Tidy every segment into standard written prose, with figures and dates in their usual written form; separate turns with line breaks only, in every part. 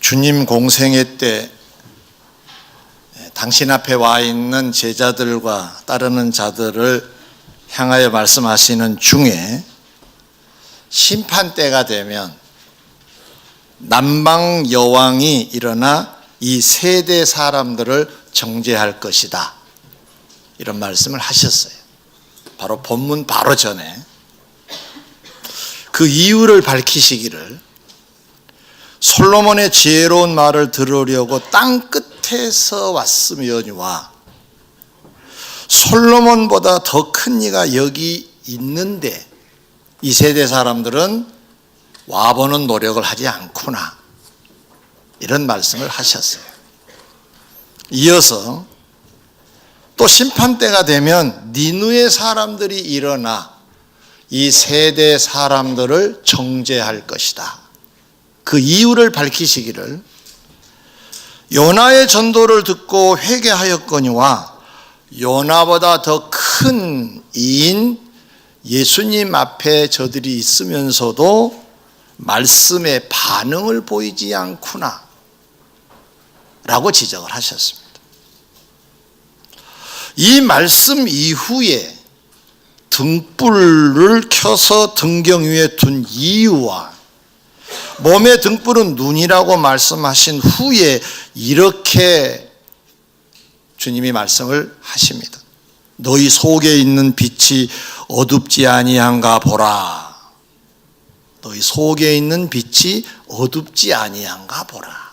주님 공생애 때 당신 앞에 와 있는 제자들과 따르는 자들을 향하여 말씀하시는 중에 심판 때가 되면 남방 여왕이 일어나 이 세대 사람들을 정죄할 것이다, 이런 말씀을 하셨어요. 바로 본문 바로 전에 그 이유를 밝히시기를, 솔로몬의 지혜로운 말을 들으려고 땅 끝에서 왔으면와 솔로몬보다 더 큰 이가 여기 있는데 이 세대 사람들은 와보는 노력을 하지 않구나, 이런 말씀을 하셨어요. 이어서 또 심판 때가 되면 니느웨 사람들이 일어나 이 세대 사람들을 정죄할 것이다. 그 이유를 밝히시기를, 요나의 전도를 듣고 회개하였거니와 요나보다 더 큰 이인 예수님 앞에 저들이 있으면서도 말씀에 반응을 보이지 않구나 라고 지적을 하셨습니다. 이 말씀 이후에 등불을 켜서 등경 위에 둔 이유와 몸의 등불은 눈이라고 말씀하신 후에 이렇게 주님이 말씀을 하십니다. 너희 속에 있는 빛이 어둡지 아니한가 보라. 너희 속에 있는 빛이 어둡지 아니한가 보라.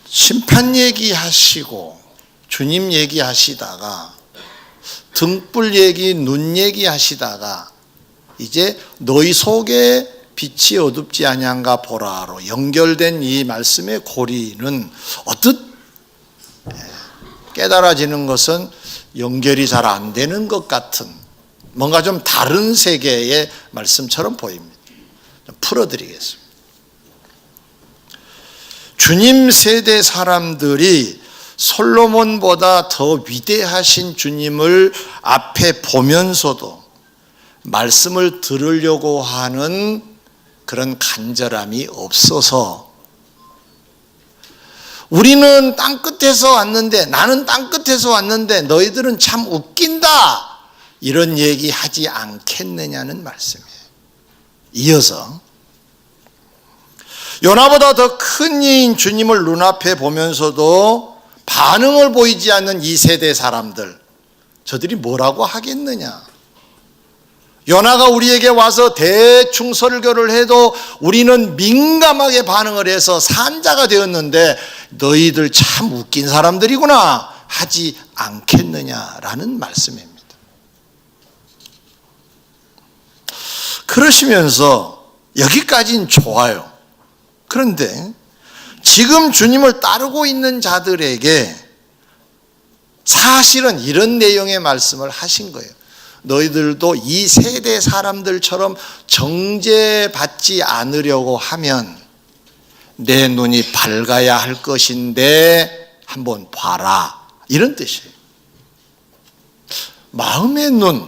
심판 얘기하시고 주님 얘기하시다가 등불 얘기, 눈 얘기하시다가 이제 너희 속에 빛이 어둡지 아니한가 보라로 연결된 이 말씀의 고리는 어떻 깨달아지는 것은 연결이 잘 안 되는 것 같은, 뭔가 좀 다른 세계의 말씀처럼 보입니다. 좀 풀어드리겠습니다. 주님 세대 사람들이 솔로몬보다 더 위대하신 주님을 앞에 보면서도 말씀을 들으려고 하는 그런 간절함이 없어서, 우리는 땅끝에서 왔는데, 나는 땅끝에서 왔는데 너희들은 참 웃긴다, 이런 얘기 하지 않겠느냐는 말씀이에요. 이어서 요나보다 더 큰 이인 주님을 눈앞에 보면서도 반응을 보이지 않는 이 세대 사람들, 저들이 뭐라고 하겠느냐. 요나가 우리에게 와서 대충 설교를 해도 우리는 민감하게 반응을 해서 산자가 되었는데 너희들 참 웃긴 사람들이구나 하지 않겠느냐라는 말씀입니다. 그러시면서 여기까지는 좋아요. 그런데 지금 주님을 따르고 있는 자들에게 사실은 이런 내용의 말씀을 하신 거예요. 너희들도 이 세대 사람들처럼 정죄받지 않으려고 하면 내 눈이 밝아야 할 것인데 한번 봐라, 이런 뜻이에요. 마음의 눈,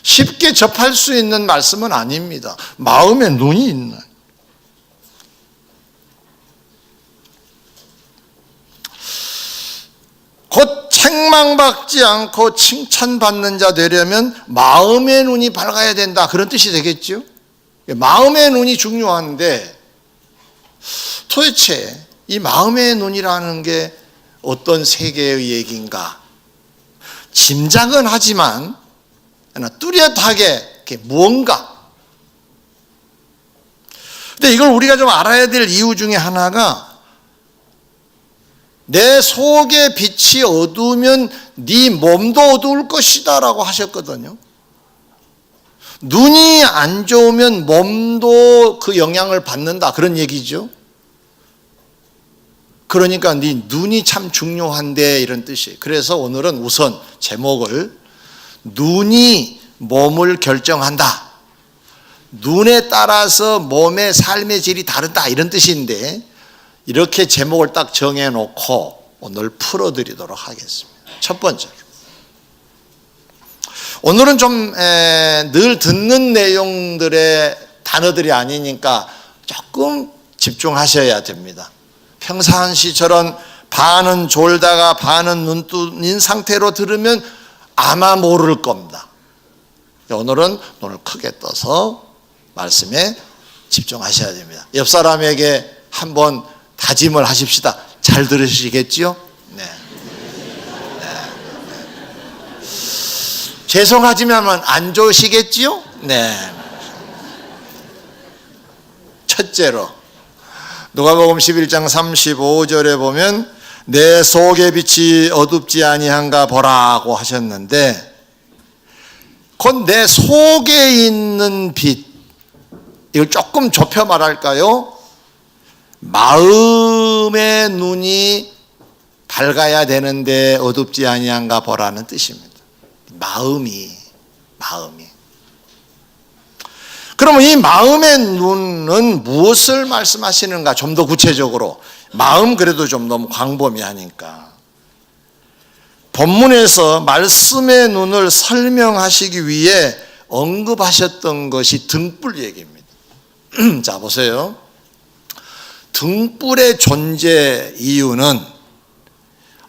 쉽게 접할 수 있는 말씀은 아닙니다. 마음의 눈이 있는, 곧 책망받지 않고 칭찬받는 자 되려면 마음의 눈이 밝아야 된다, 그런 뜻이 되겠죠. 마음의 눈이 중요한데 도대체 이 마음의 눈이라는 게 어떤 세계의 얘기인가, 짐작은 하지만 뚜렷하게 무언가. 근데 이걸 우리가 좀 알아야 될 이유 중에 하나가, 내 속에 빛이 어두우면 네 몸도 어두울 것이다 라고 하셨거든요. 눈이 안 좋으면 몸도 그 영향을 받는다, 그런 얘기죠. 그러니까 네 눈이 참 중요한데, 이런 뜻이에요. 그래서 오늘은 우선 제목을 눈이 몸을 결정한다, 눈에 따라서 몸의 삶의 질이 다르다, 이런 뜻인데 이렇게 제목을 딱 정해놓고 오늘 풀어드리도록 하겠습니다. 첫 번째로, 오늘은 좀 늘 듣는 내용들의 단어들이 아니니까 조금 집중하셔야 됩니다. 평상시처럼 반은 졸다가 반은 눈 뜨는 상태로 들으면 아마 모를 겁니다. 오늘은 눈을 크게 떠서 말씀에 집중하셔야 됩니다. 옆 사람에게 한번 다짐을 하십시다. 잘 들으시겠지요? 네. 죄송하지만 안 좋으시겠지요? 네. 첫째로 누가복음 11장 35절에 보면 내 속의 빛이 어둡지 아니한가 보라고 하셨는데, 곧 내 속에 있는 빛, 이걸 조금 좁혀 말할까요? 마음의 눈이 밝아야 되는데 어둡지 아니한가 보라는 뜻입니다. 마음이. 그러면 이 마음의 눈은 무엇을 말씀하시는가? 좀 더 구체적으로. 마음 그래도 좀 너무 광범위하니까. 본문에서 말씀의 눈을 설명하시기 위해 언급하셨던 것이 등불 얘기입니다. 자, 보세요. 등불의 존재 이유는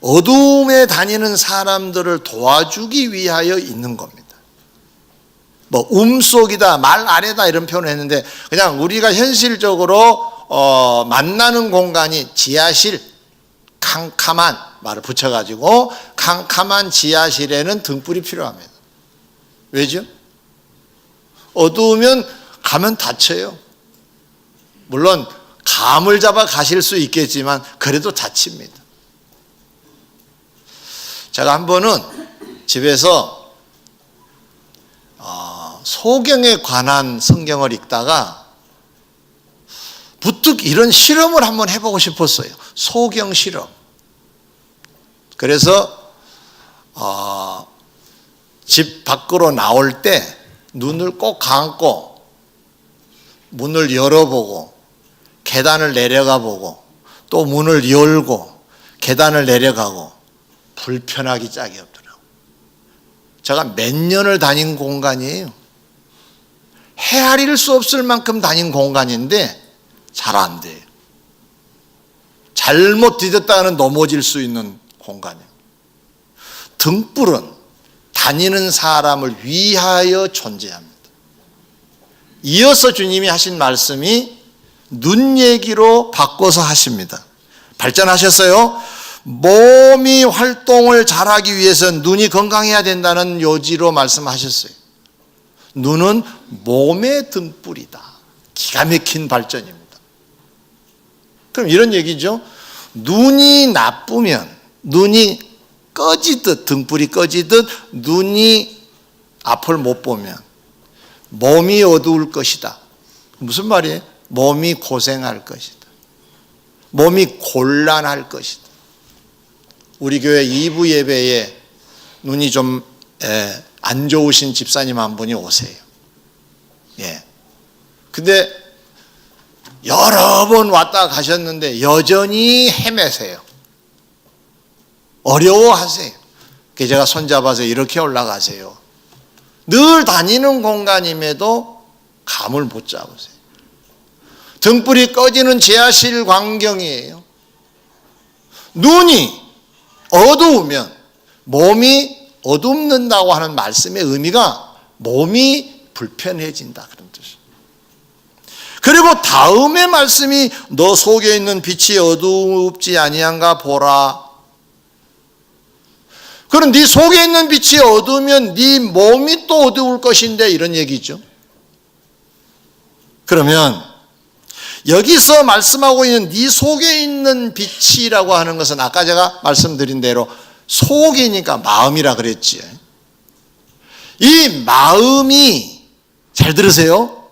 어둠에 다니는 사람들을 도와주기 위하여 있는 겁니다. 뭐 음속이다, 말 아래다 이런 표현을 했는데, 그냥 우리가 현실적으로 만나는 공간이 지하실, 캄캄한 말을 붙여가지고 캄캄한 지하실에는 등불이 필요합니다. 왜죠? 어두우면 가면 다쳐요. 물론 감을 잡아 가실 수 있겠지만 그래도 다칩니다. 제가 한 번은 집에서 소경에 관한 성경을 읽다가 부뜩 이런 실험을 한번 해보고 싶었어요. 소경 실험. 그래서 집 밖으로 나올 때 눈을 꼭 감고 문을 열어보고 계단을 내려가 보고 또 문을 열고 계단을 내려가고 불편하기 짝이 없더라고요. 제가 몇 년을 다닌 공간이에요. 헤아릴 수 없을 만큼 다닌 공간인데 잘 안 돼요. 잘못 디뎠다가는 넘어질 수 있는 공간이에요. 등불은 다니는 사람을 위하여 존재합니다. 이어서 주님이 하신 말씀이 눈 얘기로 바꿔서 하십니다. 발전하셨어요. 몸이 활동을 잘하기 위해서 눈이 건강해야 된다는 요지로 말씀하셨어요. 눈은 몸의 등불이다. 기가 막힌 발전입니다. 그럼 이런 얘기죠. 눈이 나쁘면, 눈이 꺼지듯, 등불이 꺼지듯 눈이 앞을 못 보면 몸이 어두울 것이다. 무슨 말이에요? 몸이 고생할 것이다. 몸이 곤란할 것이다. 우리 교회 2부 예배에 눈이 좀 안 좋으신 집사님 한 분이 오세요. 예. 근데 여러 번 왔다 가셨는데 여전히 헤매세요. 어려워하세요. 그래서 제가 손잡아서 이렇게 올라가세요. 늘 다니는 공간임에도 감을 못 잡으세요. 등불이 꺼지는 지하실 광경이에요. 눈이 어두우면 몸이 어둡는다고 하는 말씀의 의미가 몸이 불편해진다 그런 뜻이에요. 그리고 다음의 말씀이 너 속에 있는 빛이 어둡지 아니한가 보라. 그럼 네 속에 있는 빛이 어두우면 네 몸이 또 어두울 것인데 이런 얘기죠. 그러면 여기서 말씀하고 있는 네 속에 있는 빛이라고 하는 것은 아까 제가 말씀드린 대로 속이니까 마음이라 그랬지. 이 마음이 잘 들으세요.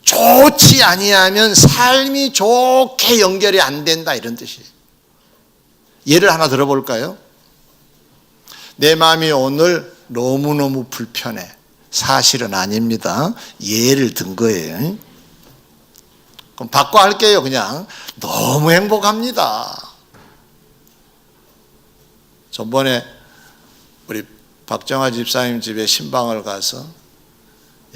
좋지 아니하면 삶이 좋게 연결이 안 된다 이런 뜻이에요. 예를 하나 들어볼까요? 내 마음이 오늘 너무너무 불편해. 사실은 아닙니다. 예를 든 거예요. 그럼 바꿔 할게요. 그냥 너무 행복합니다. 전번에 우리 박정아 집사님 집에 신방을 가서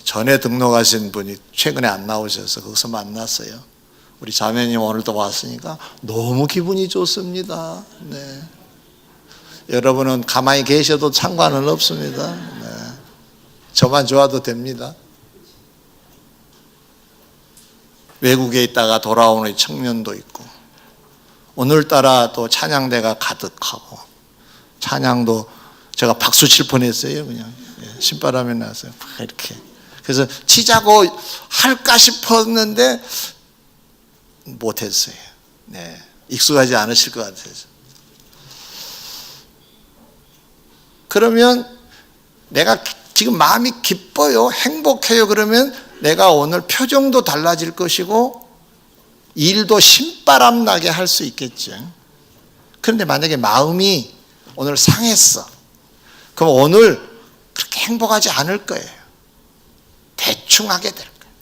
전에 등록하신 분이 최근에 안 나오셔서 거기서 만났어요. 우리 자매님 오늘도 왔으니까 너무 기분이 좋습니다. 네. 여러분은 가만히 계셔도 상관은 없습니다. 네. 저만 좋아도 됩니다. 외국에 있다가 돌아오는 청년도 있고, 오늘따라 또 찬양대가 가득하고, 찬양도 제가 박수 칠 뻔했어요. 그냥 신바람이 나서 이렇게. 그래서 치자고 할까 싶었는데 못했어요. 네, 익숙하지 않으실 것 같아서. 그러면 내가 지금 마음이 기뻐요, 행복해요. 그러면 내가 오늘 표정도 달라질 것이고 일도 신바람 나게 할 수 있겠죠. 그런데 만약에 마음이 오늘 상했어, 그럼 오늘 그렇게 행복하지 않을 거예요. 대충 하게 될 거예요.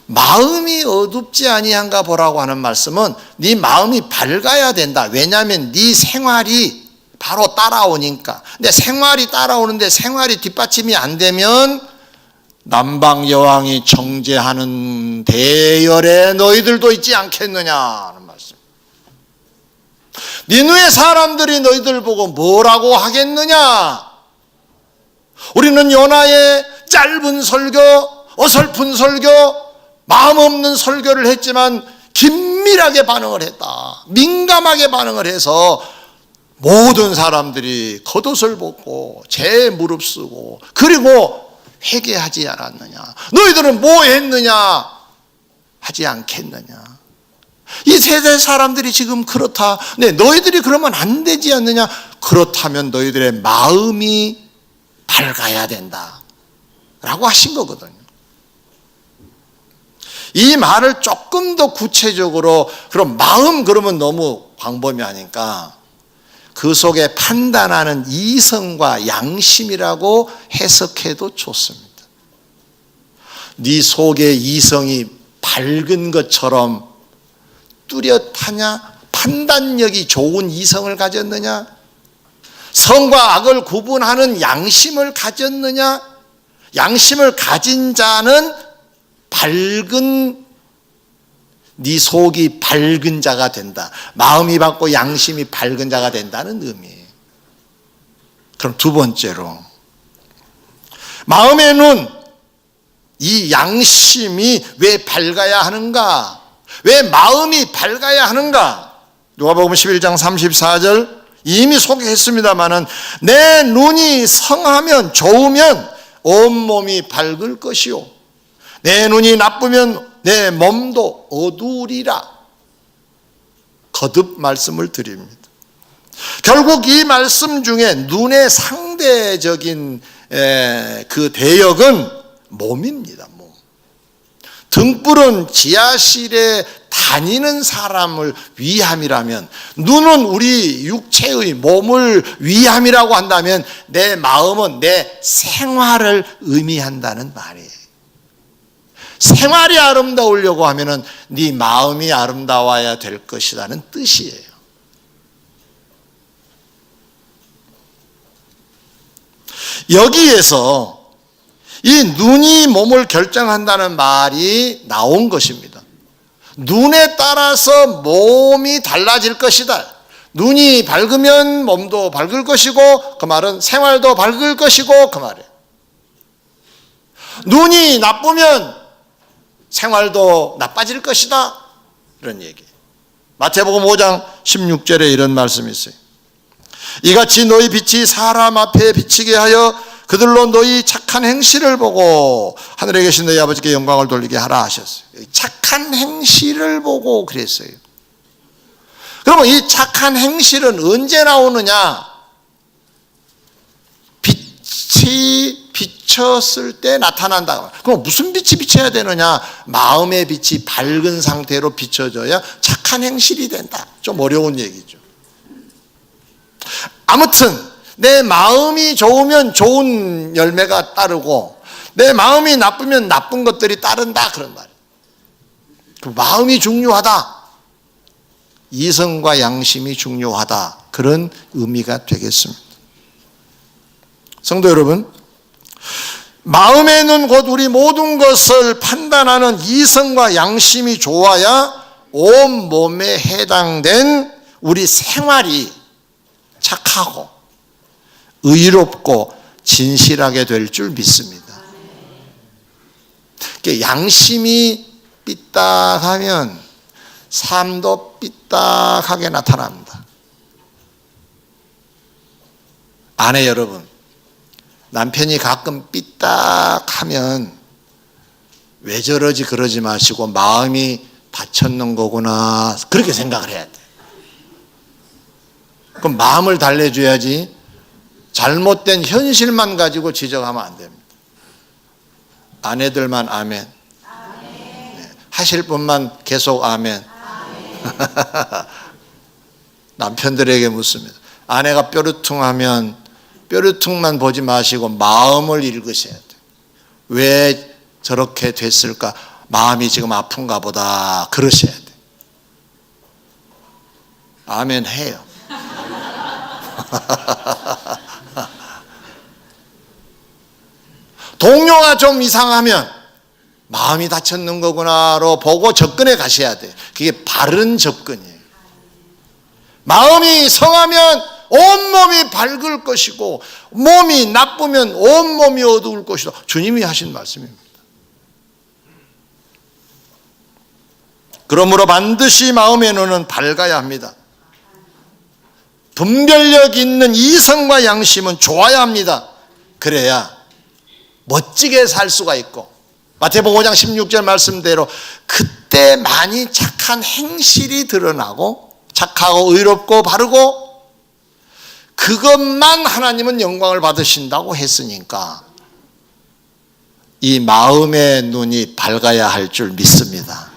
마음이 어둡지 아니한가 보라고 하는 말씀은 네 마음이 밝아야 된다. 왜냐하면 네 생활이 바로 따라오니까. 근데 생활이 따라오는데 생활이 뒷받침이 안 되면 남방 여왕이 정죄하는 대열에 너희들도 있지 않겠느냐 하는 말씀. 니느웨 사람들이 너희들 보고 뭐라고 하겠느냐? 우리는 요나의 짧은 설교, 어설픈 설교, 마음 없는 설교를 했지만 긴밀하게 반응을 했다. 민감하게 반응을 해서 모든 사람들이 겉옷을 벗고 제 무릎 쓰고, 그리고 회개하지 않았느냐, 너희들은 뭐 했느냐 하지 않겠느냐. 이 세대 사람들이 지금 그렇다. 네, 너희들이 그러면 안 되지 않느냐. 그렇다면 너희들의 마음이 밝아야 된다 라고 하신 거거든요. 이 말을 조금 더 구체적으로, 그럼 마음 그러면 너무 광범위하니까 그 속에 판단하는 이성과 양심이라고 해석해도 좋습니다. 네 속에 이성이 밝은 것처럼 뚜렷하냐? 판단력이 좋은 이성을 가졌느냐? 선과 악을 구분하는 양심을 가졌느냐? 양심을 가진 자는 밝은, 네 속이 밝은 자가 된다. 마음이 밝고 양심이 밝은 자가 된다는 의미예요. 그럼 두 번째로, 마음의 눈, 이 양심이 왜 밝아야 하는가? 왜 마음이 밝아야 하는가? 누가복음 11장 34절 이미 소개했습니다마는 내 눈이 성하면 좋으면 온몸이 밝을 것이요, 내 눈이 나쁘면 내 몸도 어두우리라. 거듭 말씀을 드립니다. 결국 이 말씀 중에 눈의 상대적인 그 대역은 몸입니다. 몸. 등불은 지하실에 다니는 사람을 위함이라면, 눈은 우리 육체의 몸을 위함이라고 한다면, 내 마음은 내 생활을 의미한다는 말이에요. 생활이 아름다우려고 하면은 네 마음이 아름다워야 될 것이라는 뜻이에요. 여기에서 이 눈이 몸을 결정한다는 말이 나온 것입니다. 눈에 따라서 몸이 달라질 것이다. 눈이 밝으면 몸도 밝을 것이고, 그 말은 생활도 밝을 것이고, 그 말이에요. 눈이 나쁘면 생활도 나빠질 것이다, 이런 얘기. 마태복음 5장 16절에 이런 말씀이 있어요. 이같이 너희 빛이 사람 앞에 비치게 하여 그들로 너희 착한 행실을 보고 하늘에 계신 너희 아버지께 영광을 돌리게 하라 하셨어요. 착한 행실을 보고 그랬어요. 그러면 이 착한 행실은 언제 나오느냐? 빛이 비쳤을 때 나타난다. 그럼 무슨 빛이 비쳐야 되느냐? 마음의 빛이 밝은 상태로 비춰져야 착한 행실이 된다. 좀 어려운 얘기죠. 아무튼 내 마음이 좋으면 좋은 열매가 따르고, 내 마음이 나쁘면 나쁜 것들이 따른다, 그런 말이에요. 그 마음이 중요하다, 이성과 양심이 중요하다, 그런 의미가 되겠습니다. 성도 여러분, 마음의 눈 곧 우리 모든 것을 판단하는 이성과 양심이 좋아야 온 몸에 해당된 우리 생활이 착하고 의롭고 진실하게 될 줄 믿습니다. 양심이 삐딱하면 삶도 삐딱하게 나타납니다. 아내 여러분, 남편이 가끔 삐딱하면 왜 저러지 그러지 마시고 마음이 다쳤는 거구나 그렇게 생각을 해야 돼. 그럼 마음을 달래줘야지 잘못된 현실만 가지고 지적하면 안 됩니다. 아내들만 아멘. 네. 하실 분만 계속 아멘. 남편들에게 묻습니다. 아내가 뾰루퉁하면 뾰루퉁만 보지 마시고 마음을 읽으셔야 돼요. 왜 저렇게 됐을까? 마음이 지금 아픈가 보다 그러셔야 돼요. 아멘 해요. 동료가 좀 이상하면 마음이 다쳤는 거구나로 보고 접근해 가셔야 돼요. 그게 바른 접근이에요. 마음이 성하면 온몸이 밝을 것이고 몸이 나쁘면 온몸이 어두울 것이다. 주님이 하신 말씀입니다. 그러므로 반드시 마음의 눈은 밝아야 합니다. 분별력 있는 이성과 양심은 좋아야 합니다. 그래야 멋지게 살 수가 있고 마태복음 5장 16절 말씀대로 그때 많이 착한 행실이 드러나고 착하고 의롭고 바르고 그것만 하나님은 영광을 받으신다고 했으니까 이 마음의 눈이 밝아야 할 줄 믿습니다.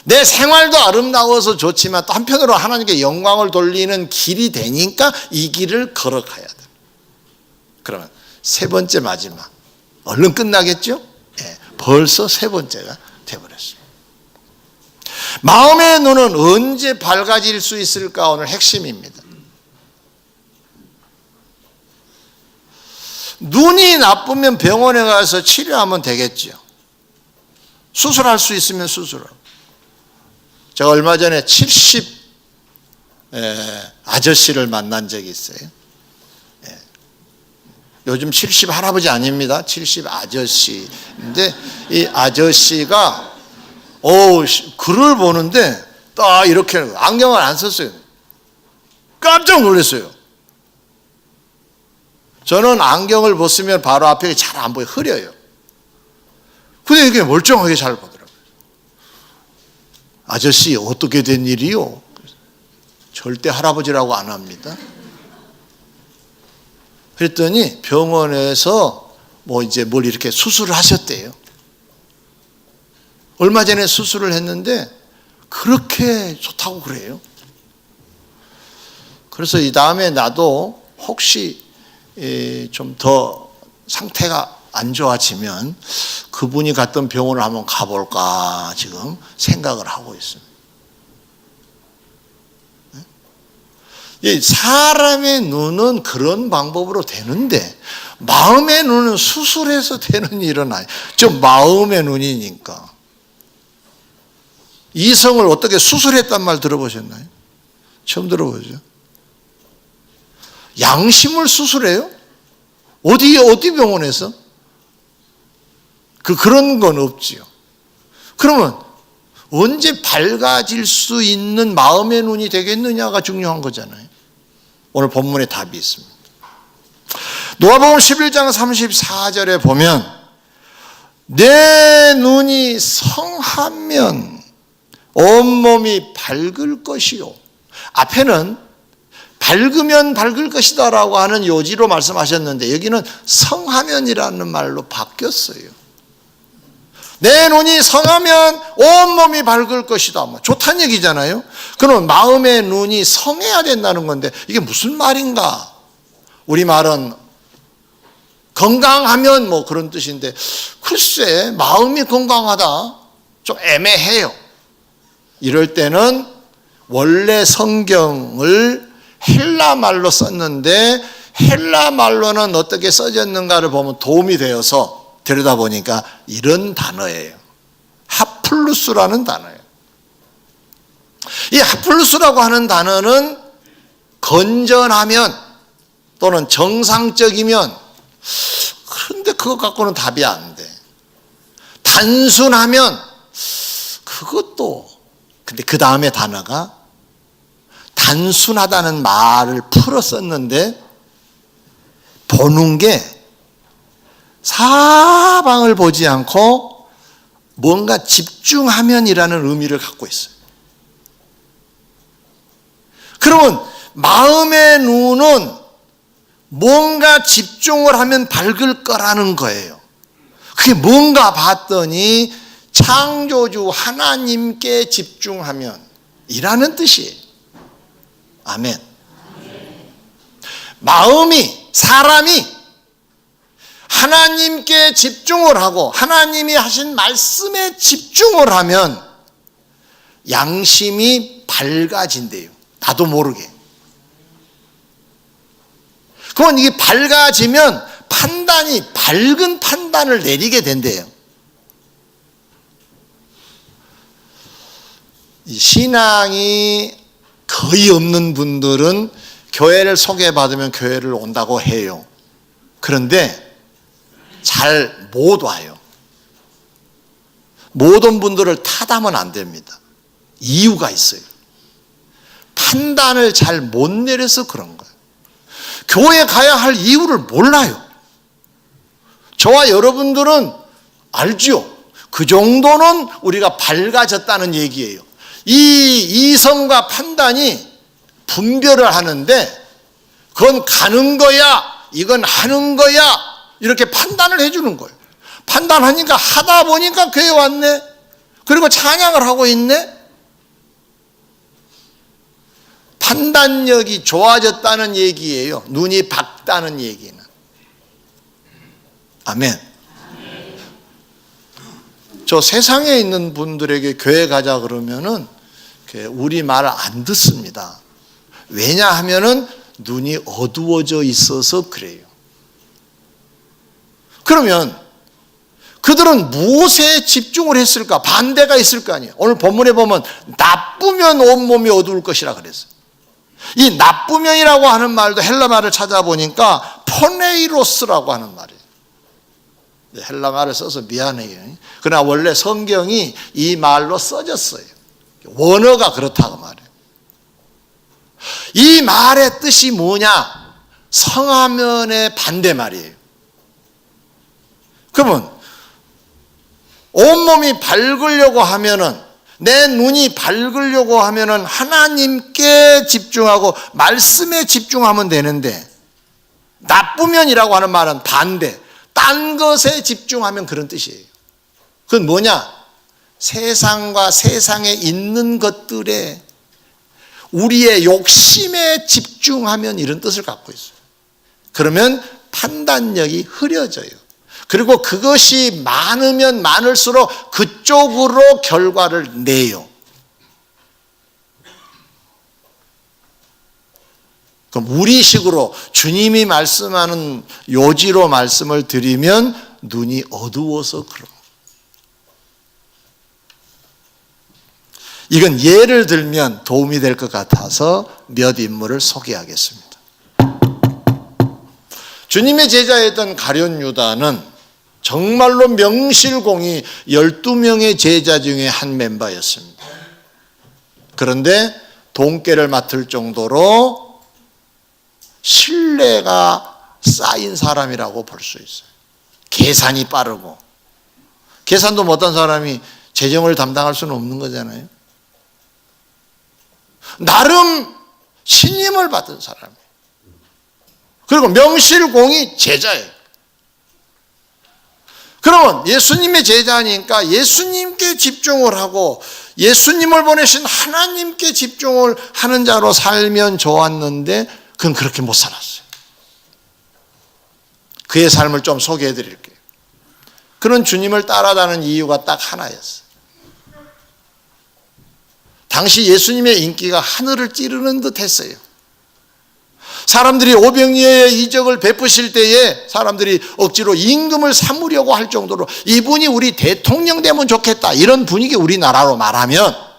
내 생활도 아름다워서 좋지만 또 한편으로 하나님께 영광을 돌리는 길이 되니까 이 길을 걸어가야 돼. 그러면 세 번째 마지막 얼른 끝나겠죠? 네, 벌써 세 번째가 되어버렸습니다. 마음의 눈은 언제 밝아질 수 있을까? 오늘 핵심입니다. 눈이 나쁘면 병원에 가서 치료하면 되겠죠. 수술할 수 있으면 수술하고. 제가 얼마 전에 70 아저씨를 만난 적이 있어요. 요즘 70 할아버지 아닙니다. 70 아저씨인데 이 아저씨가 글을 보는데 딱 이렇게 안경을 안 썼어요. 깜짝 놀랐어요. 저는 안경을 벗으면 바로 앞에 잘 안 보여 흐려요. 근데 이게 멀쩡하게 잘 보더라고요. 아저씨 어떻게 된 일이요? 절대 할아버지라고 안 합니다. 그랬더니 병원에서 이제 뭘 이렇게 수술을 하셨대요. 얼마 전에 수술을 했는데 그렇게 좋다고 그래요. 그래서 이 다음에 나도 혹시 좀 더 상태가 안 좋아지면 그분이 갔던 병원을 한번 가볼까 지금 생각을 하고 있습니다. 사람의 눈은 그런 방법으로 되는데 마음의 눈은 수술해서 되는 일은 아니에요. 좀 마음의 눈이니까. 이성을 어떻게 수술했단 말 들어보셨나요? 처음 들어보죠. 양심을 수술해요? 어디 병원에서? 그런 건 없지요. 그러면 언제 밝아질 수 있는 마음의 눈이 되겠느냐가 중요한 거잖아요. 오늘 본문에 답이 있습니다. 누가복음 11장 34절에 보면 내 눈이 성하면 온몸이 밝을 것이요. 앞에는 밝으면 밝을 것이다 라고 하는 요지로 말씀하셨는데 여기는 성하면이라는 말로 바뀌었어요. 내 눈이 성하면 온몸이 밝을 것이다. 좋다는 얘기잖아요. 그러면 마음의 눈이 성해야 된다는 건데 이게 무슨 말인가? 우리말은 건강하면 그런 뜻인데 글쎄 마음이 건강하다 좀 애매해요. 이럴 때는 원래 성경을 헬라 말로 썼는데 헬라 말로는 어떻게 써졌는가를 보면 도움이 되어서 들여다보니까 이런 단어예요. 하플루스라는 단어예요. 이 하플루스라고 하는 단어는 건전하면 또는 정상적이면, 그런데 그것 갖고는 답이 안 돼. 단순하면 그것도, 근데 그 다음에 단어가 단순하다는 말을 풀어 썼는데 보는 게 사방을 보지 않고 뭔가 집중하면이라는 의미를 갖고 있어요. 그러면 마음의 눈은 뭔가 집중을 하면 밝을 거라는 거예요. 그게 뭔가 봤더니 창조주 하나님께 집중하면 이라는 뜻이에요. 아멘. 마음이, 사람이 하나님께 집중을 하고 하나님이 하신 말씀에 집중을 하면 양심이 밝아진대요. 나도 모르게. 그건 이게 밝아지면 판단이, 밝은 판단을 내리게 된대요. 이 신앙이 거의 없는 분들은 교회를 소개받으면 교회를 온다고 해요. 그런데 잘 못 와요. 못 온 분들을 탓하면 안 됩니다. 이유가 있어요. 판단을 잘 못 내려서 그런 거예요. 교회 가야 할 이유를 몰라요. 저와 여러분들은 알죠. 그 정도는 우리가 밝아졌다는 얘기예요. 이 이성과 판단이 분별을 하는데 그건 가는 거야, 이건 하는 거야, 이렇게 판단을 해주는 거예요. 판단하니까 하다 보니까 교회 왔네. 그리고 찬양을 하고 있네. 판단력이 좋아졌다는 얘기예요. 눈이 밝다는 얘기는. 아멘. 저 세상에 있는 분들에게 교회 가자 그러면은 우리 말을 안 듣습니다. 왜냐하면은 눈이 어두워져 있어서 그래요. 그러면 그들은 무엇에 집중을 했을까? 반대가 있을 거 아니에요. 오늘 본문에 보면 나쁘면 온몸이 어두울 것이라 그랬어요. 이 나쁘면이라고 하는 말도 헬라 말을 찾아보니까 포네이로스라고 하는 말이에요. 헬라 말을 써서 미안해요. 그러나 원래 성경이 이 말로 써졌어요. 원어가 그렇다고 말해요. 이 말의 뜻이 뭐냐? 성하면의 반대 말이에요. 그러면 온몸이 밝으려고 하면은, 내 눈이 밝으려고 하면은 하나님께 집중하고 말씀에 집중하면 되는데, 나쁘면이라고 하는 말은 반대, 딴 것에 집중하면 그런 뜻이에요. 그건 뭐냐? 세상과 세상에 있는 것들에 우리의 욕심에 집중하면 이런 뜻을 갖고 있어요. 그러면 판단력이 흐려져요. 그리고 그것이 많으면 많을수록 그쪽으로 결과를 내요. 그럼 우리식으로 주님이 말씀하는 요지로 말씀을 드리면 눈이 어두워서 그런. 이건 예를 들면 도움이 될 것 같아서 몇 인물을 소개하겠습니다. 주님의 제자였던 가룟 유다는 정말로 명실공히 12명의 제자 중에 한 멤버였습니다. 그런데 돈깨를 맡을 정도로 신뢰가 쌓인 사람이라고 볼 수 있어요. 계산이 빠르고, 계산도 못한 사람이 재정을 담당할 수는 없는 거잖아요. 나름 신임을 받은 사람이에요. 그리고 명실공히 제자예요. 그러면 예수님의 제자니까 예수님께 집중을 하고 예수님을 보내신 하나님께 집중을 하는 자로 살면 좋았는데 그건 그렇게 못 살았어요. 그의 삶을 좀 소개해 드릴게요. 그런 주님을 따라다니는 이유가 딱 하나였어요. 당시 예수님의 인기가 하늘을 찌르는 듯 했어요. 사람들이 오병이어의 이적을 베푸실 때에 사람들이 억지로 임금을 삼으려고 할 정도로 이분이 우리 대통령 되면 좋겠다, 이런 분위기 우리나라로 말하면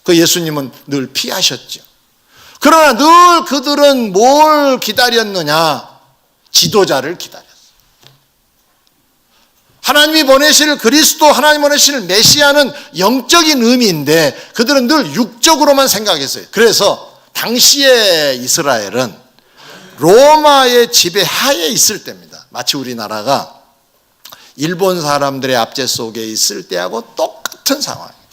그 예수님은 늘 피하셨죠. 그러나 늘 그들은 뭘 기다렸느냐? 지도자를 기다렸어요. 하나님이 보내실 그리스도, 하나님 보내실 메시아는 영적인 의미인데 그들은 늘 육적으로만 생각했어요. 그래서 당시의 이스라엘은 로마의 지배하에 있을 때입니다. 마치 우리나라가 일본 사람들의 압제 속에 있을 때하고 똑같은 상황이에요.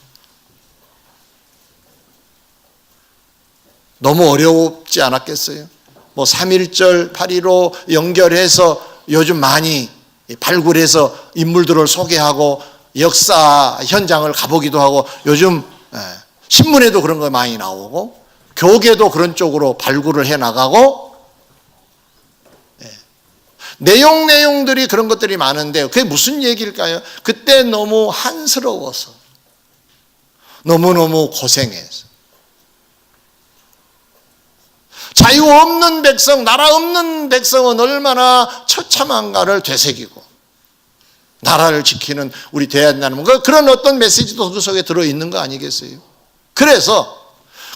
너무 어렵지 않았겠어요? 뭐 3.1절 8.15 연결해서 요즘 많이 발굴해서 인물들을 소개하고 역사 현장을 가보기도 하고, 요즘 신문에도 그런 거 많이 나오고 교계도 그런 쪽으로 발굴을 해나가고, 내용들이 그런 것들이 많은데 그게 무슨 얘기일까요? 그때 너무 한스러워서, 너무너무 고생해서, 자유 없는 백성, 나라 없는 백성은 얼마나 처참한가를 되새기고 나라를 지키는 우리 대한민국, 그런 어떤 메시지도 그 속에 들어있는 거 아니겠어요? 그래서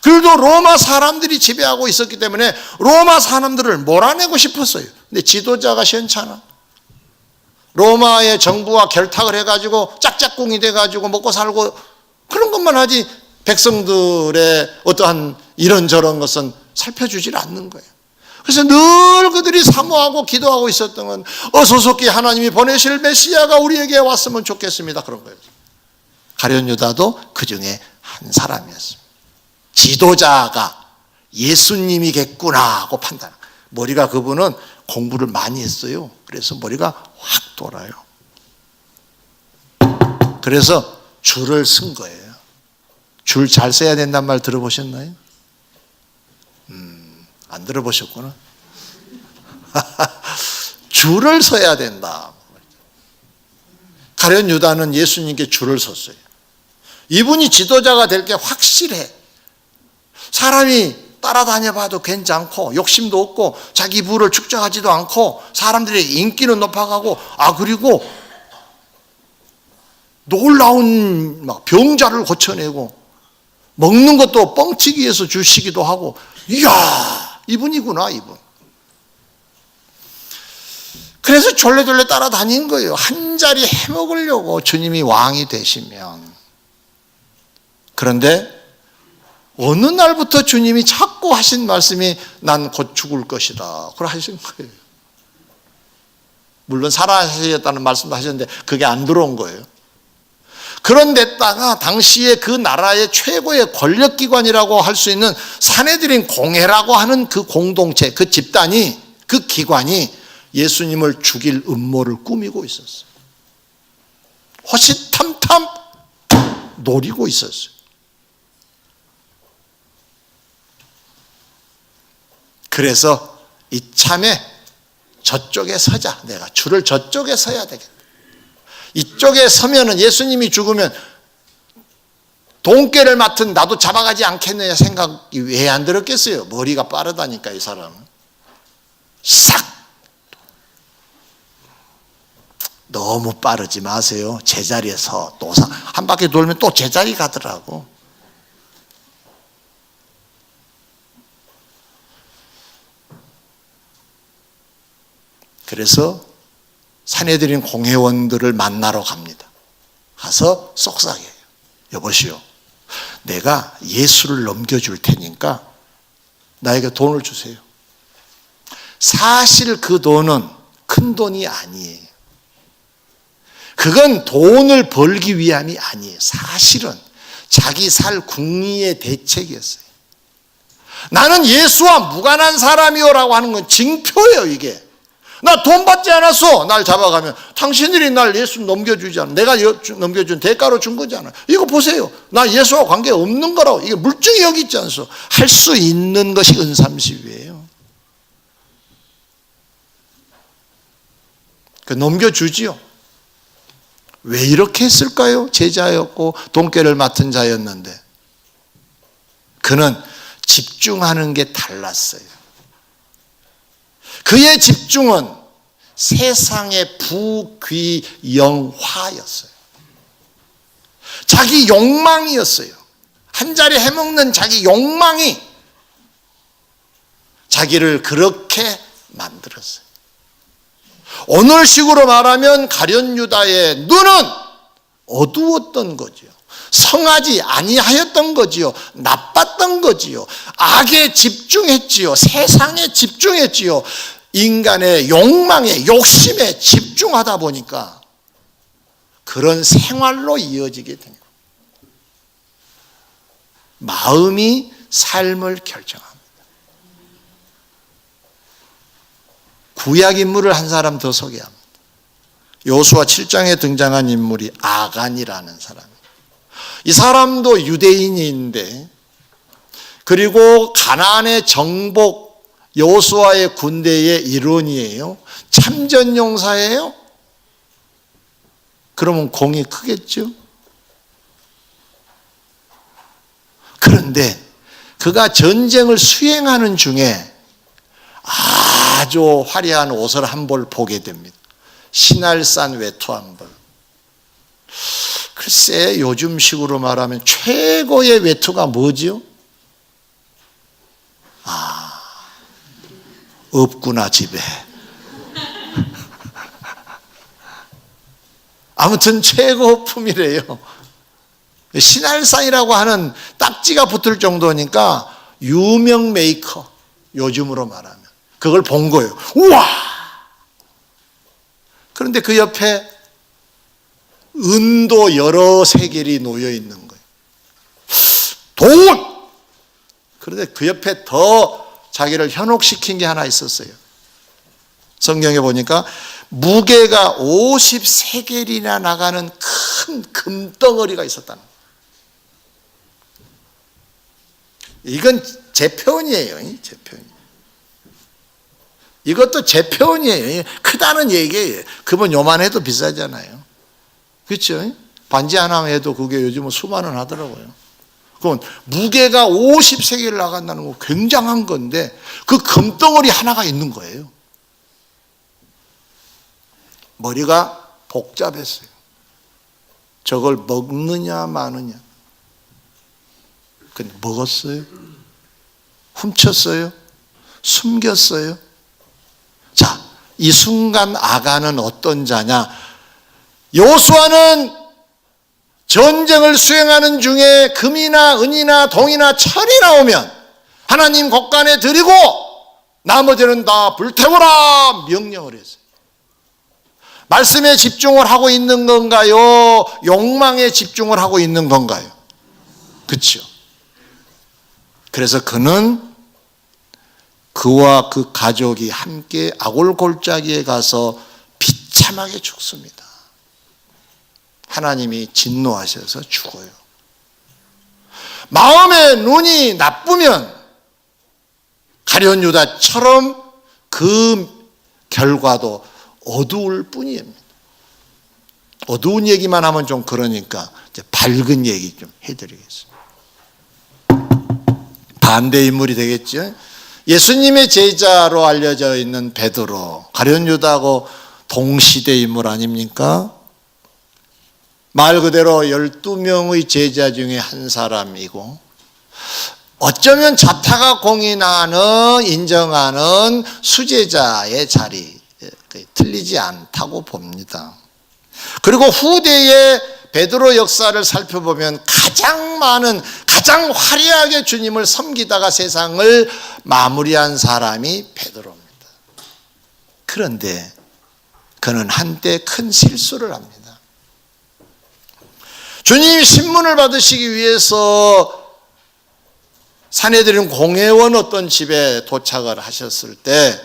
그들도 로마 사람들이 지배하고 있었기 때문에 로마 사람들을 몰아내고 싶었어요. 근데 지도자가 시원찮아. 로마의 정부와 결탁을 해가지고 짝짝꿍이 돼가지고 먹고 살고 그런 것만 하지, 백성들의 어떠한 이런저런 것은 살펴주질 않는 거예요. 그래서 늘 그들이 사모하고 기도하고 있었던 건 어소속히 하나님이 보내실 메시아가 우리에게 왔으면 좋겠습니다, 그런 거예요. 가룟 유다도 그 중에 한 사람이었습니다. 지도자가 예수님이겠구나 하고 판단. 머리가, 그분은 공부를 많이 했어요. 그래서 머리가 확 돌아요. 그래서 줄을 쓴 거예요. 줄 잘 써야 된다는 말 들어보셨나요? 안 들어보셨구나. 줄을 서야 된다. 가룟 유다는 예수님께 줄을 섰어요. 이분이 지도자가 될 게 확실해. 사람이 따라다녀봐도 괜찮고 욕심도 없고 자기 부를 축적하지도 않고 사람들의 인기는 높아가고, 그리고 놀라운 병자를 고쳐내고 먹는 것도 뻥치기해서 주시기도 하고, 이야, 이분이구나, 이분. 그래서 졸래졸래 따라다닌 거예요. 한 자리 해먹으려고, 주님이 왕이 되시면. 그런데 어느 날부터 주님이 자꾸 하신 말씀이 난 곧 죽을 것이다, 그걸 하신 거예요. 물론 살아하셨다는 말씀도 하셨는데 그게 안 들어온 거예요. 그런데다가 당시에 그 나라의 최고의 권력기관이라고 할 수 있는 산헤드린 공회라고 하는 그 공동체, 그 집단이, 그 기관이 예수님을 죽일 음모를 꾸미고 있었어요. 호시탐탐 노리고 있었어요. 그래서 이참에 저쪽에 서자. 내가 줄을 저쪽에 서야 되겠다. 이쪽에 서면은 예수님이 죽으면 돈깨를 맡은 나도 잡아가지 않겠느냐 생각이 왜 안 들었겠어요? 머리가 빠르다니까, 이 사람은. 싹! 너무 빠르지 마세요. 제자리에 서. 또 한 바퀴 돌면 또 제자리 가더라고. 그래서 산헤드린 공회원들을 만나러 갑니다. 가서 속삭여요. 여보시오, 내가 예수를 넘겨줄 테니까 나에게 돈을 주세요. 사실 그 돈은 큰 돈이 아니에요. 그건 돈을 벌기 위함이 아니에요. 사실은 자기 살 궁리의 대책이었어요. 나는 예수와 무관한 사람이요라고 하는 건 징표예요, 이게. 나 돈 받지 않았어. 날 잡아가면 당신들이 날 예수 넘겨주지 않아. 내가 넘겨준 대가로 준 거잖아. 이거 보세요. 나 예수와 관계 없는 거라고. 이게 물증이 여기 있지 않소. 할 수 있는 것이 은삼십이에요. 그 넘겨주지요. 왜 이렇게 했을까요? 제자였고 돈깨를 맡은 자였는데. 그는 집중하는 게 달랐어요. 그의 집중은 세상의 부귀영화였어요. 자기 욕망이었어요. 한 자리 해먹는 자기 욕망이 자기를 그렇게 만들었어요. 오늘식으로 말하면 가룟 유다의 눈은 어두웠던 거지요. 성하지 아니하였던 거지요. 나빴던 거지요. 악에 집중했지요. 세상에 집중했지요. 인간의 욕망에, 욕심에 집중하다 보니까 그런 생활로 이어지게 된 거예요. 마음이 삶을 결정합니다. 구약 인물을 한 사람 더 소개합니다. 여호수아 7장에 등장한 인물이 아간이라는 사람입니다. 이 사람도 유대인인데, 그리고 가나안의 정복 여호수아의 군대의 일원이에요. 참전용사예요. 그러면 공이 크겠죠. 그런데 그가 전쟁을 수행하는 중에 아주 화려한 옷을 한 벌 보게 됩니다. 신할산 외투 한 벌. 글쎄, 요즘식으로 말하면 최고의 외투가 뭐지요? 없구나 집에. 아무튼 최고품이래요. 신할산이라고 하는 딱지가 붙을 정도니까 유명 메이커, 요즘으로 말하면 그걸 본 거예요. 우와! 그런데 그 옆에 은도 여러 세겔이 놓여 있는 거예요. 돈! 그런데 그 옆에 더 자기를 현혹시킨 게 하나 있었어요. 성경에 보니까 무게가 50세겔이나 나가는 큰 금덩어리가 있었다는 거예요. 이건 제 표현이에요. 제 표현. 이것도 제 표현이에요. 크다는 얘기예요. 그분 요만해도 비싸잖아요. 그렇죠? 반지 하나 해도 그게 요즘은 수만 원 하더라고요. 그건 무게가 50세겔 나간다는 거 굉장한 건데 그 금덩어리 하나가 있는 거예요. 머리가 복잡했어요. 저걸 먹느냐 마느냐. 근데 먹었어요? 훔쳤어요? 숨겼어요? 자, 이 순간 아간은 어떤 자냐? 여호수아는 전쟁을 수행하는 중에 금이나 은이나 동이나 철이 나오면 하나님 곳간에 드리고 나머지는 다 불태워라 명령을 했어요. 말씀에 집중을 하고 있는 건가요? 욕망에 집중을 하고 있는 건가요? 그렇죠. 그래서 그는 그와 그 가족이 함께 아골골짜기에 가서 비참하게 죽습니다. 하나님이 진노하셔서 죽어요. 마음의 눈이 나쁘면 가룟 유다처럼 그 결과도 어두울 뿐입니다. 어두운 얘기만 하면 좀 그러니까 이제 밝은 얘기 좀 해드리겠습니다. 반대 인물이 되겠죠. 예수님의 제자로 알려져 있는 베드로, 가룟 유다하고 동시대 인물 아닙니까? 말 그대로 12명의 제자 중에 한 사람이고 어쩌면 자타가 공인하는 인정하는 수제자의 자리 틀리지 않다고 봅니다. 그리고 후대의 베드로 역사를 살펴보면 가장 많은, 가장 화려하게 주님을 섬기다가 세상을 마무리한 사람이 베드로입니다. 그런데 그는 한때 큰 실수를 합니다. 주님이 신문을 받으시기 위해서 산헤드린 공회원 어떤 집에 도착을 하셨을 때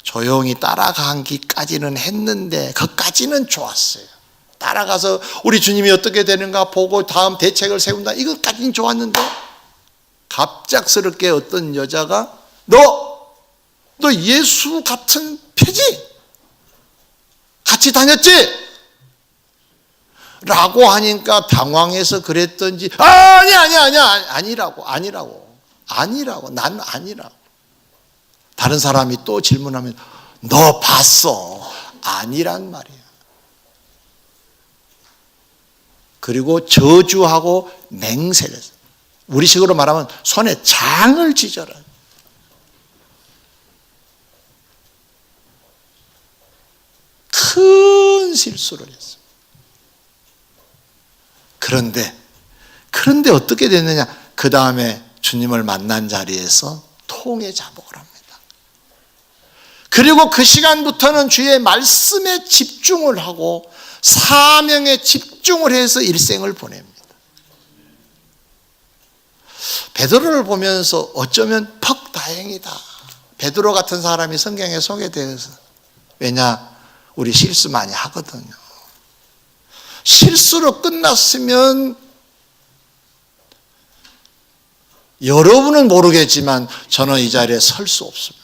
조용히 따라가기까지는 했는데 그까지는 좋았어요. 따라가서 우리 주님이 어떻게 되는가 보고 다음 대책을 세운다, 이것까지는 좋았는데 갑작스럽게 어떤 여자가 너 예수 같은 패지? 같이 다녔지? 라고 하니까 당황해서 그랬던지 아니라고 아니라고. 난 아니라고. 다른 사람이 또 질문하면 너 봤어. 아니란 말이야. 그리고 저주하고 맹세를 했어요. 우리식으로 말하면 손에 장을 지져라. 큰 실수를 했어요. 그런데 어떻게 됐느냐? 그 다음에 주님을 만난 자리에서 통회 자복을 합니다. 그리고 그 시간부터는 주의 말씀에 집중을 하고 사명에 집중을 해서 일생을 보냅니다. 베드로를 보면서 어쩌면 퍽 다행이다. 베드로 같은 사람이 성경에 소개되어서. 왜냐? 우리 실수 많이 하거든요. 실수로 끝났으면 여러분은 모르겠지만 저는 이 자리에 설 수 없습니다.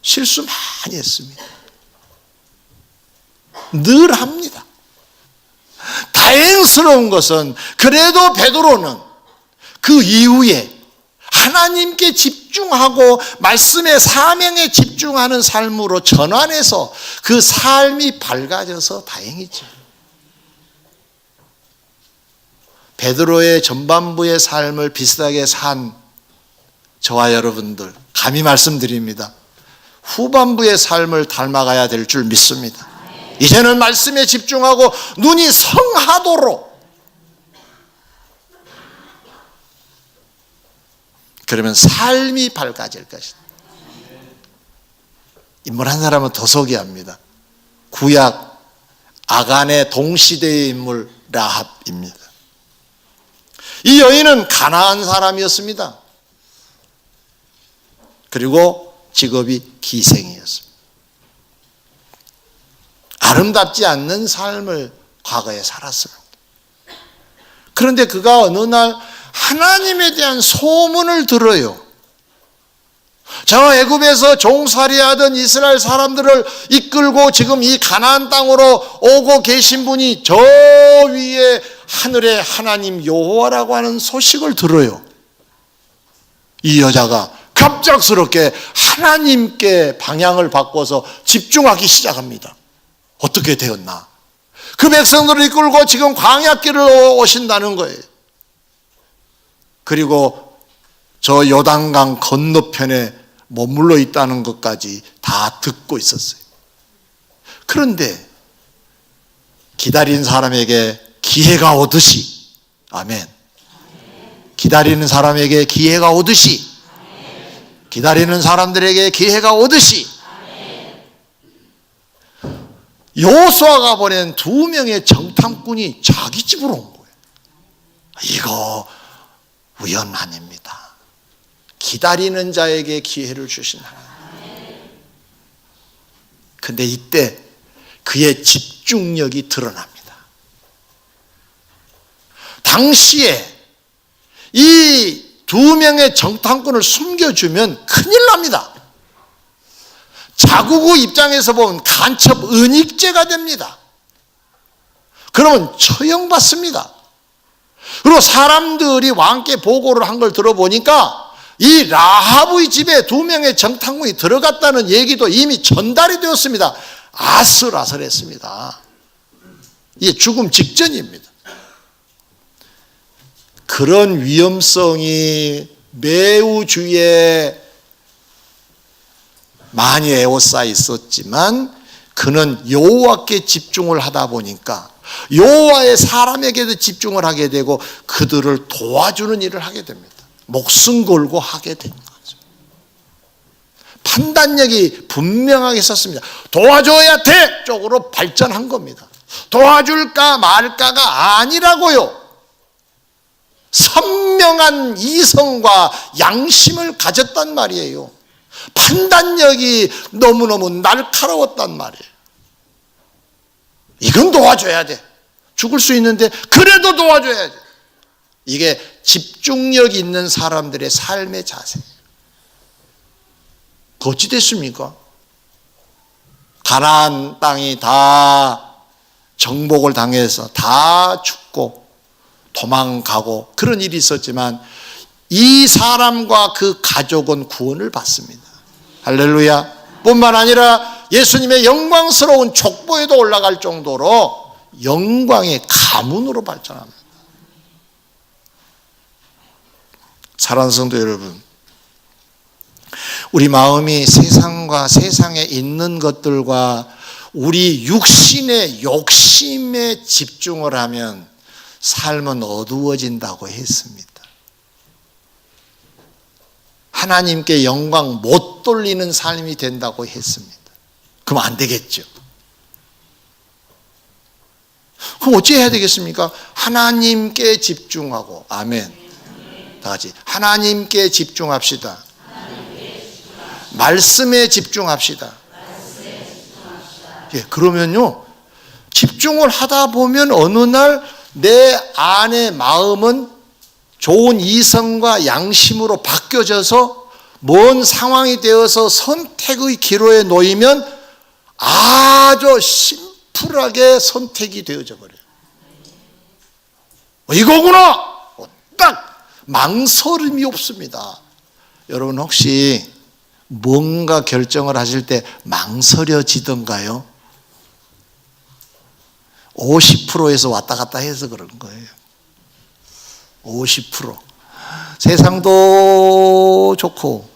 실수 많이 했습니다. 늘 합니다. 다행스러운 것은 그래도 베드로는 그 이후에 하나님께 집중하고 말씀의 사명에 집중하는 삶으로 전환해서 그 삶이 밝아져서 다행이죠. 베드로의 전반부의 삶을 비슷하게 산 저와 여러분들 감히 말씀드립니다. 후반부의 삶을 닮아가야 될 줄 믿습니다. 이제는 말씀에 집중하고 눈이 성하도록. 그러면 삶이 밝아질 것이다. 인물 한 사람은 더 소개합니다. 구약 아간의 동시대의 인물 라합입니다. 이 여인은 가나안 사람이었습니다. 그리고 직업이 기생이었습니다. 아름답지 않는 삶을 과거에 살았습니다. 그런데 그가 어느 날 하나님에 대한 소문을 들어요. 저 애굽에서 종살이하던 이스라엘 사람들을 이끌고 지금 이 가나안 땅으로 오고 계신 분이 저 위에 하늘의 하나님 여호와라고 하는 소식을 들어요. 이 여자가 갑작스럽게 하나님께 방향을 바꿔서 집중하기 시작합니다. 어떻게 되었나? 그 백성들을 이끌고 지금 광야길을 오신다는 거예요. 그리고 저 요단강 건너편에 머물러 있다는 것까지 다 듣고 있었어요. 그런데 기다린 사람에게 기회가 오듯이, 아멘. 기다리는 사람에게 기회가 오듯이, 기다리는 사람들에게 기회가 오듯이 여호수아가 보낸 2명의 정탐꾼이 자기 집으로 온 거예요. 이거 우연 아닙니다. 기다리는 자에게 기회를 주신 하나님. 근데 이때 그의 집중력이 드러납니다. 당시에 이 2명의 정탐꾼을 숨겨주면 큰일 납니다. 자국의 입장에서 보면 간첩 은닉죄가 됩니다. 그러면 처형받습니다. 그리고 사람들이 왕께 보고를 한 걸 들어보니까 이 라합의 집에 2명의 정탐꾼이 들어갔다는 얘기도 이미 전달이 되었습니다. 아슬아슬했습니다. 이게 죽음 직전입니다. 그런 위험성이 매우 주위에 많이 에워싸 있었지만 그는 여호와께 집중을 하다 보니까 여호와의 사람에게도 집중을 하게 되고 그들을 도와주는 일을 하게 됩니다. 목숨 걸고 하게 된 거죠. 판단력이 분명하게 섰습니다. 도와줘야 돼 쪽으로 발전한 겁니다. 도와줄까 말까가 아니라고요. 선명한 이성과 양심을 가졌단 말이에요. 판단력이 너무너무 날카로웠단 말이에요. 이건 도와줘야 돼. 죽을 수 있는데 그래도 도와줘야 돼. 이게 집중력 있는 사람들의 삶의 자세예요. 어찌 됐습니까? 가나안 땅이 다 정복을 당해서 다 죽고 도망가고 그런 일이 있었지만 이 사람과 그 가족은 구원을 받습니다. 할렐루야. 뿐만 아니라 예수님의 영광스러운 족보에도 올라갈 정도로 영광의 가문으로 발전합니다. 사랑하는 성도 여러분, 우리 마음이 세상과 세상에 있는 것들과 우리 육신의 욕심에 집중을 하면 삶은 어두워진다고 했습니다. 하나님께 영광 못 돌리는 삶이 된다고 했습니다. 그럼 안 되겠죠. 그럼 어찌 해야 되겠습니까? 하나님께 집중하고, 아멘. 다 같이 하나님께 집중합시다. 말씀에 집중합시다. 예, 그러면요, 집중을 하다 보면 어느 날 내 안의 마음은 좋은 이성과 양심으로 바뀌어져서 먼 상황이 되어서 선택의 기로에 놓이면 아주 심플하게 선택이 되어져 버려요. 이거구나! 딱 망설임이 없습니다. 여러분 혹시 뭔가 결정을 하실 때 망설여지던가요? 50%에서 왔다 갔다 해서 그런 거예요. 50%. 세상도 좋고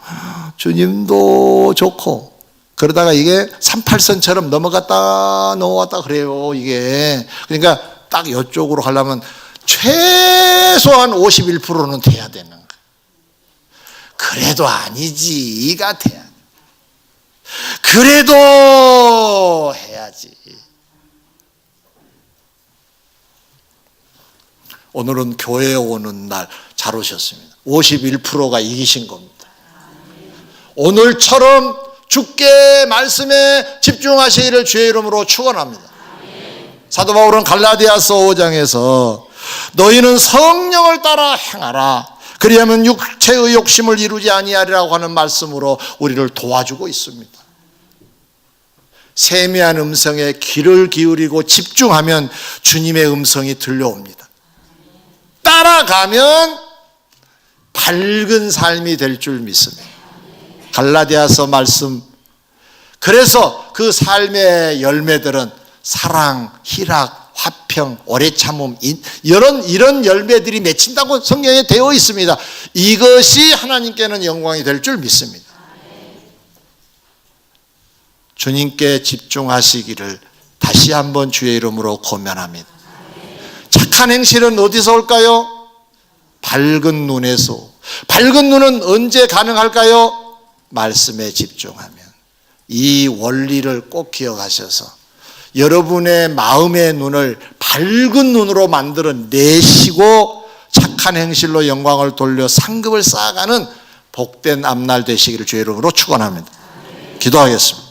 주님도 좋고 그러다가 이게 38선처럼 넘어갔다 넘어왔다 그래요. 이게 그러니까 딱 이쪽으로 가려면 최소한 51%는 돼야 되는 거예요. 그래도 아니지가 돼야 돼. 그래도 해야지. 오늘은 교회에 오는 날 잘 오셨습니다. 51%가 이기신 겁니다. 오늘처럼 주께 말씀에 집중하시기를 주의 이름으로 축원합니다. 사도 바울은 갈라디아서 5장에서 너희는 성령을 따라 행하라. 그리하면 육체의 욕심을 이루지 아니하리라고 하는 말씀으로 우리를 도와주고 있습니다. 세미한 음성에 귀를 기울이고 집중하면 주님의 음성이 들려옵니다. 따라가면 밝은 삶이 될 줄 믿습니다. 갈라디아서 말씀. 그래서 그 삶의 열매들은 사랑, 희락, 화평, 오래 참음 이런 열매들이 맺힌다고 성경에 되어 있습니다. 이것이 하나님께는 영광이 될 줄 믿습니다. 주님께 집중하시기를 다시 한번 주의 이름으로 권면합니다. 착한 행실은 어디서 올까요? 밝은 눈에서. 밝은 눈은 언제 가능할까요? 말씀에 집중하면. 이 원리를 꼭 기억하셔서 여러분의 마음의 눈을 밝은 눈으로 만들어 내시고 착한 행실로 영광을 돌려 상급을 쌓아가는 복된 앞날 되시기를 주의 이름으로 축원합니다. 기도하겠습니다.